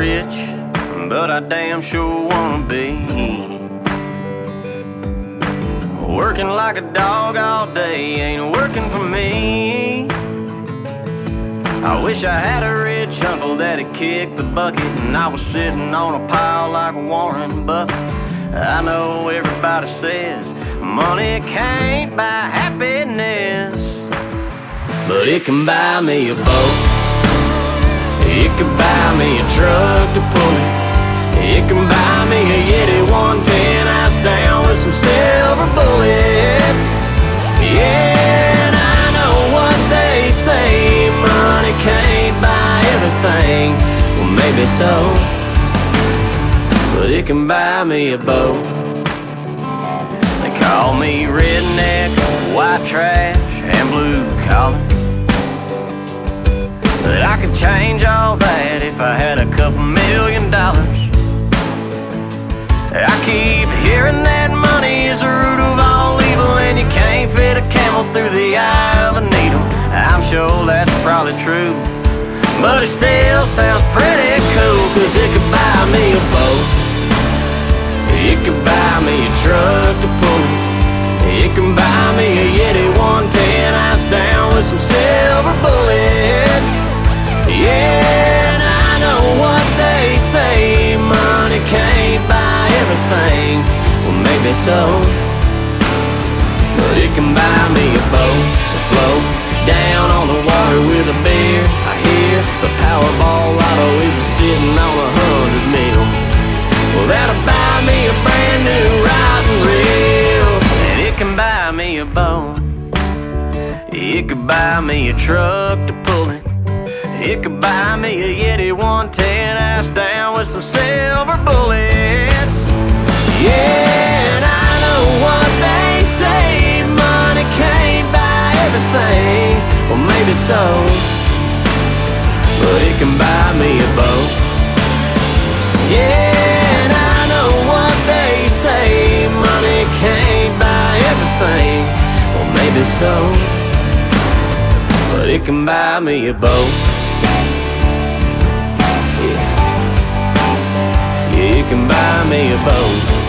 rich, but I damn sure wanna be. Working like a dog all day ain't working for me. I wish I had a rich uncle that'd kick the bucket and I was sitting on a pile like Warren Buffett. I know everybody says money can't buy happiness, but it can buy me a boat. It can buy me a truck to pull it. It can buy me a Yeti 110 ice down with some silver bullets. Yeah, and I know what they say, money can't buy everything. Well, maybe so, but it can buy me a boat. They call me redneck, white trash, and blue collar, but I could change all that if I had a couple $1 million. I keep hearing that money is the root of all evil, and you can't fit a camel through the eye of a needle. I'm sure that's probably true, but it still sounds pretty cool, 'cause it could buy me a boat. It could buy me a truck to pull it. It can buy me a Yeti 110 ice down with some silver bullets. Yeah, and I know what they say, money can't buy everything. Well, maybe so, but it can buy me a boat to float down on the water with a beer. I hear the Powerball lotto is sitting on 100 mil. Well, that'll buy me a brand new riding reel. And it can buy me a boat. It could buy me a truck to pull it. It could buy me a Yeti 110 ice down with some silver bullets. Yeah, and I know what they say, money can't buy everything. Well, maybe so, but it can buy me a boat. Yeah, and I know what they say, money can't buy everything. Well, maybe so, but it can buy me a boat. Yeah, it can buy me a boat.